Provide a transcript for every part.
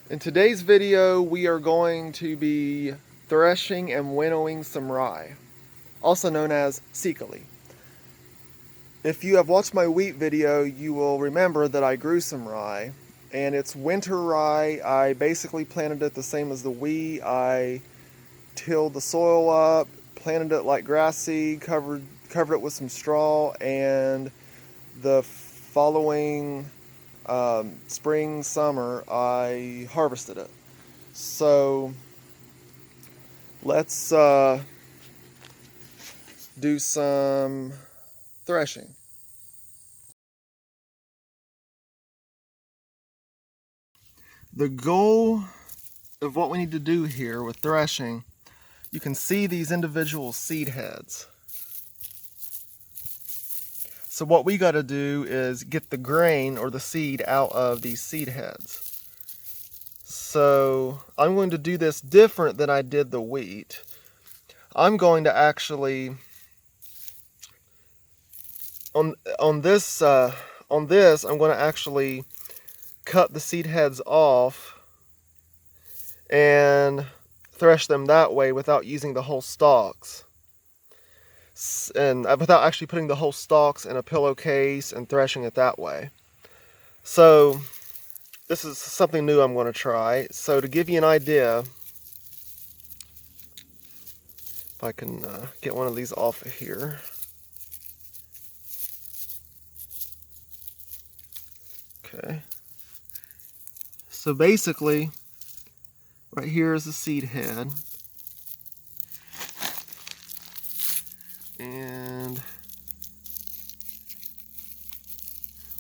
In today's video, we are going to be threshing and winnowing some rye, also known as sekali. If you have watched my wheat video, you will remember that I grew some rye, and it's winter rye. I basically planted it the same as the wheat. I tilled the soil up, planted it like grass seed, covered it with some straw, and the following spring, summer, I harvested it. So let's do some threshing. The goal of what we need to do here with threshing, you can see these individual seed heads. So what we got to do is get the grain or the seed out of these seed heads. So I'm going to do this different than I did the wheat. I'm going to actually, on this, I'm going to actually cut the seed heads off and thresh them that way without using the whole stalks. And without actually putting the whole stalks in a pillowcase and threshing it that way. So this is something new I'm going to try. So to give you an idea, if I can get one of these off of here. Okay. So basically, right here is the seed head. And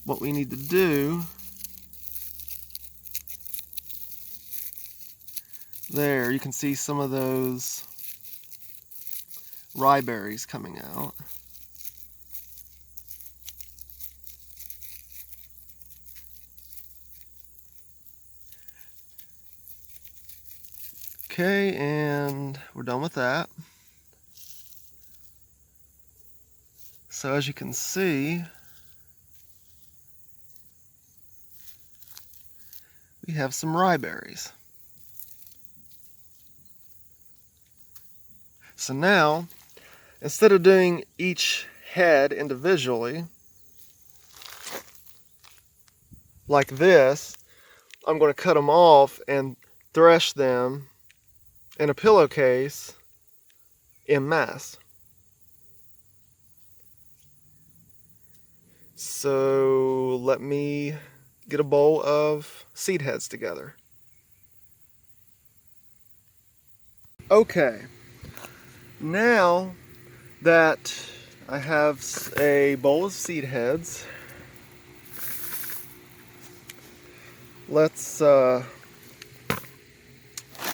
what we need to do, there you can see some of those rye berries coming out. Okay, and we're done with that. So as you can see, we have some rye berries. So now, instead of doing each head individually, like this, I'm going to cut them off and thresh them in a pillowcase en masse. So let me get a bowl of seed heads together. Okay, now that I have a bowl of seed heads, let's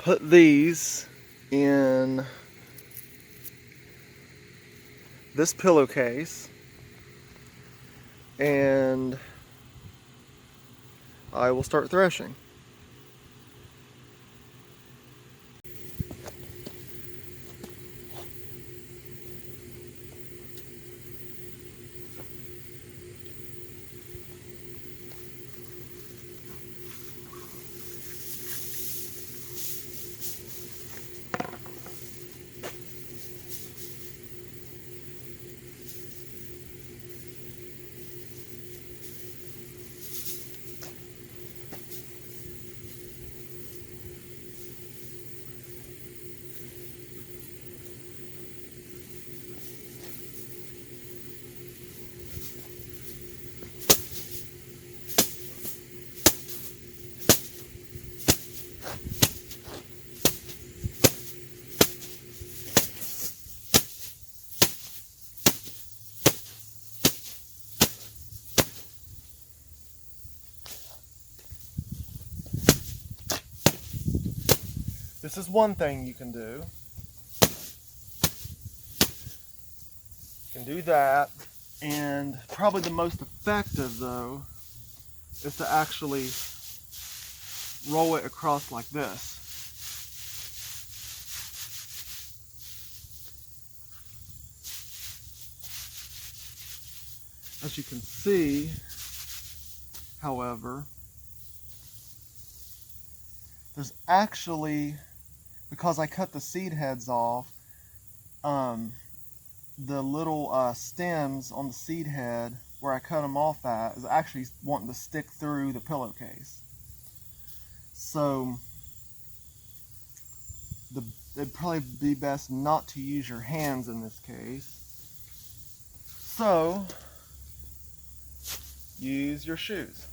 put these in this pillowcase, and I will start threshing. This is one thing you can do. You can do that, and probably the most effective though is to actually roll it across like this. As you can see, however, There's actually, because I cut the seed heads off, the little stems on the seed head where I cut them off at is actually wanting to stick through the pillowcase. So it'd probably be best not to use your hands in this case. So use your shoes.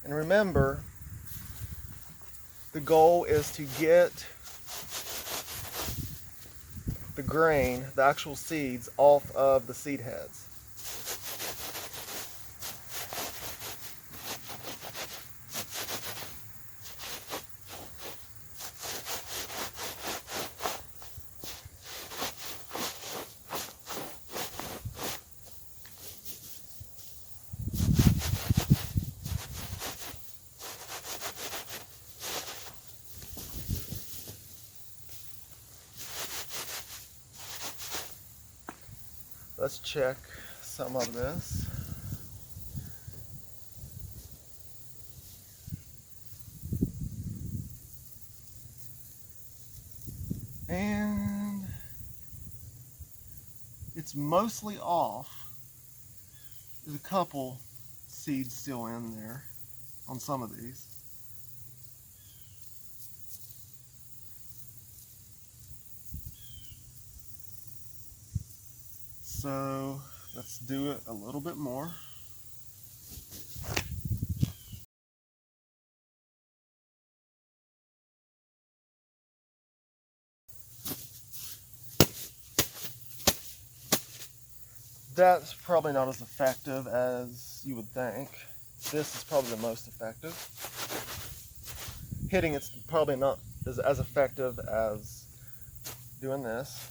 And remember, the goal is to get the grain, the actual seeds, off of the seed heads. Let's check some of this. And it's mostly off. There's a couple seeds still in there on some of these. So let's do it a little bit more. That's probably not as effective as you would think. This is probably the most effective. Hitting it's probably not as effective as doing this.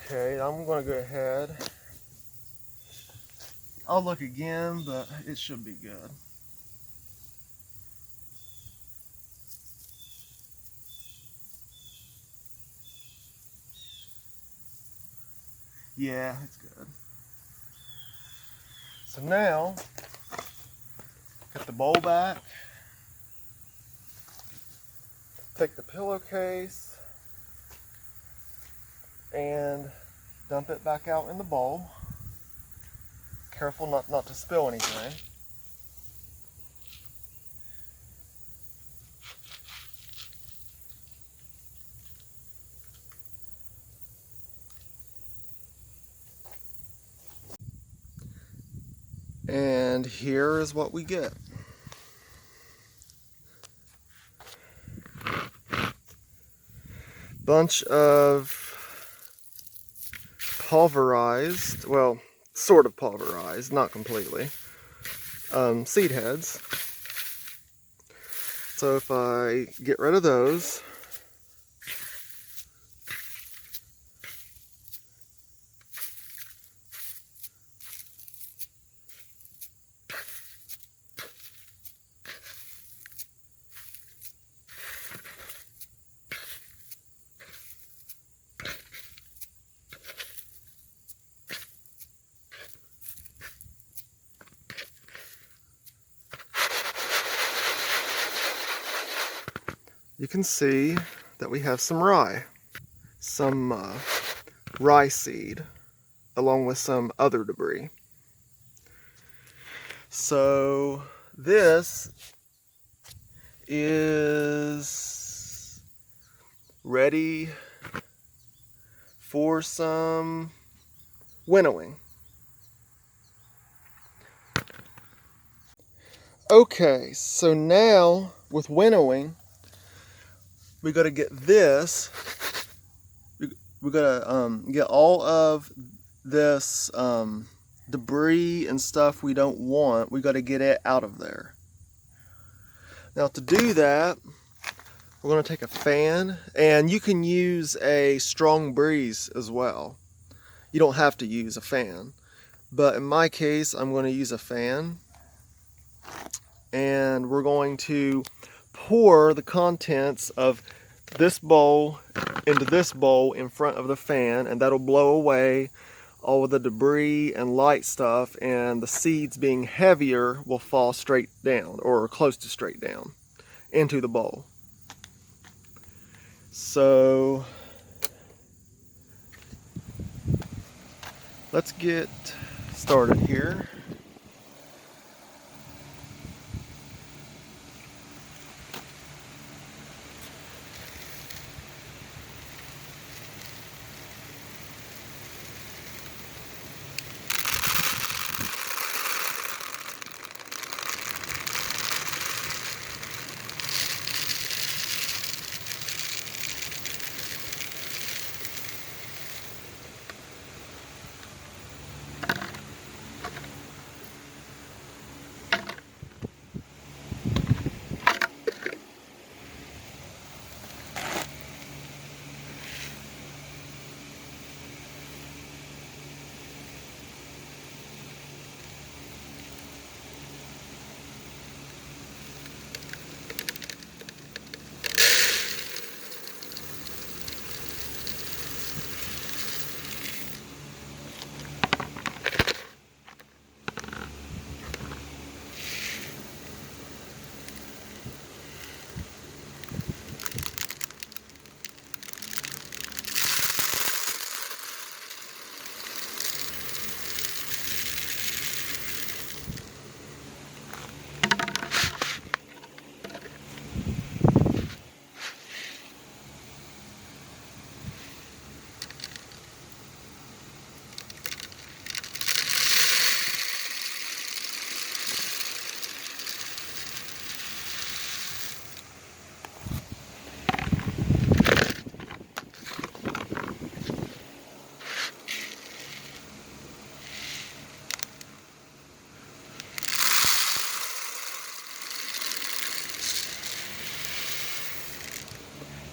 Okay, I'm going to go ahead. I'll look again, but it should be good. Yeah, it's good. So now, get the bowl back. Take the pillowcase and dump it back out in the bowl. Careful not to spill anything. And here is what we get. Bunch of pulverized, well, sort of pulverized, not completely, seed heads. So if I get rid of those, you can see that we have some rye. Some rye seed, along with some other debris. So this is ready for some winnowing. Okay, so now with winnowing, we got to get this. We got to get all of this debris and stuff we don't want. We got to get it out of there. Now to do that, we're going to take a fan, and you can use a strong breeze as well. You don't have to use a fan, but in my case, I'm going to use a fan, and we're going to pour the contents of this bowl into this bowl in front of the fan, and that'll blow away all of the debris and light stuff, and the seeds, being heavier, will fall straight down, or close to straight down, into the bowl. So let's get started here.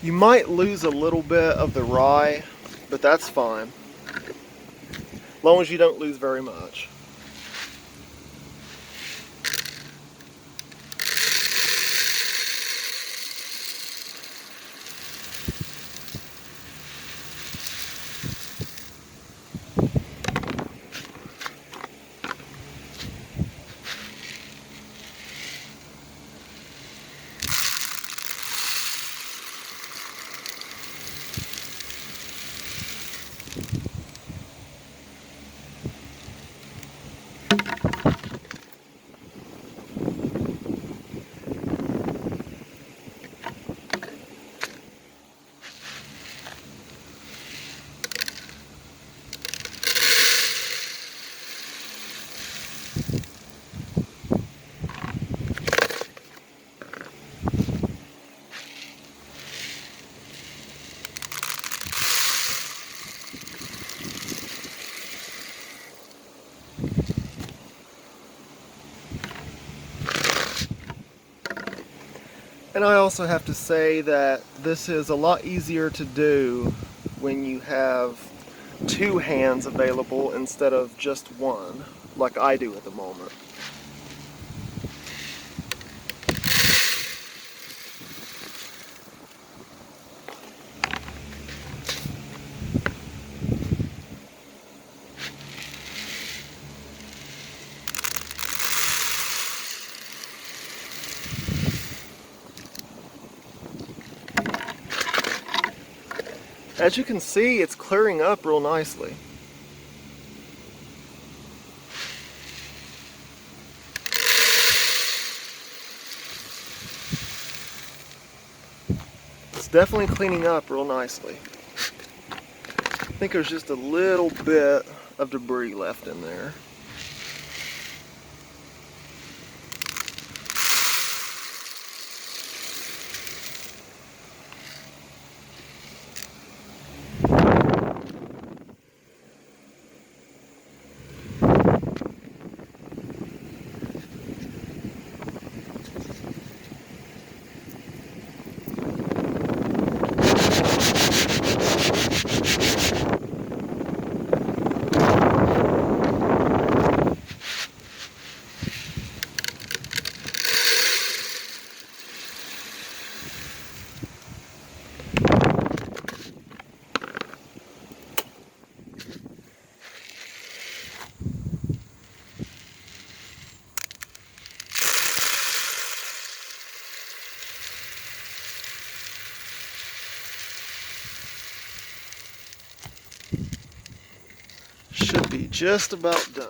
You might lose a little bit of the rye, but that's fine, as long as you don't lose very much. And I also have to say that this is a lot easier to do when you have two hands available instead of just one, like I do at the moment. As you can see, it's clearing up real nicely. It's definitely cleaning up real nicely. I think there's just a little bit of debris left in there. should be just about done.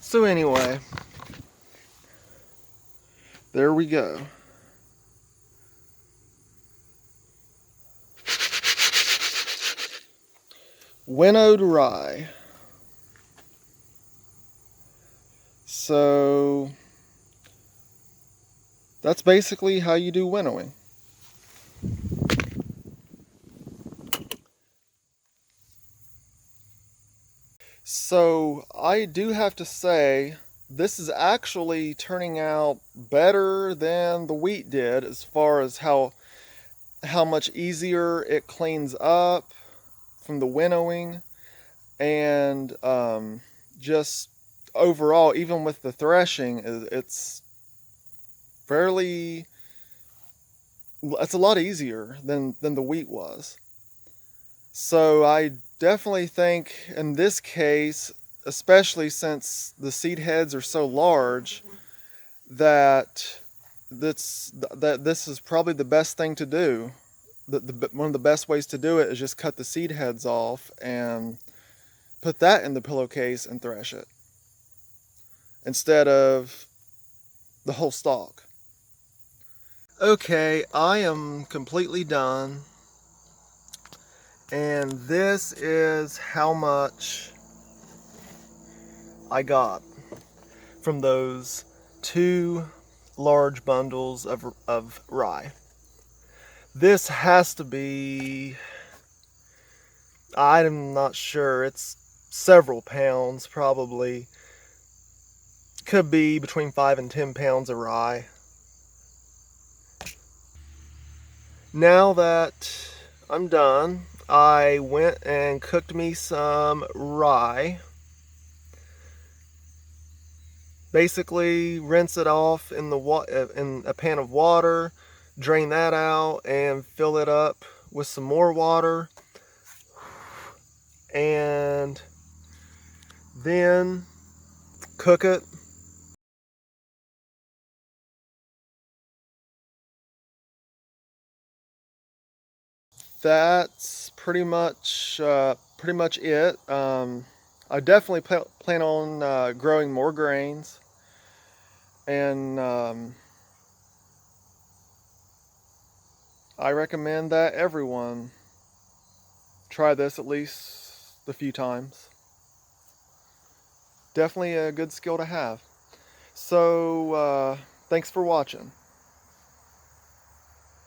So anyway, there we go. Winnowed rye. So that's basically how you do winnowing. So I do have to say, this is actually turning out better than the wheat did as far as how much easier it cleans up from the winnowing, and just overall, even with the threshing, it's a lot easier than the wheat was. So I definitely think in this case, especially since the seed heads are so large, that this is probably the best thing to do. One of the best ways to do it is just cut the seed heads off and put that in the pillowcase and thresh it instead of the whole stalk. Okay, I am completely done, and this is how much I got from those 2 large bundles of rye. This has to be, I'm not sure, it's several pounds probably. Could be between 5 and 10 pounds of rye. Now that I'm done, I went and cooked me some rye. Basically, rinse it off in a pan of water, drain that out, and fill it up with some more water, and then cook it. That's pretty much it. I definitely plan on growing more grains, and I recommend that everyone try this at least a few times. Definitely a good skill to have. So thanks for watching.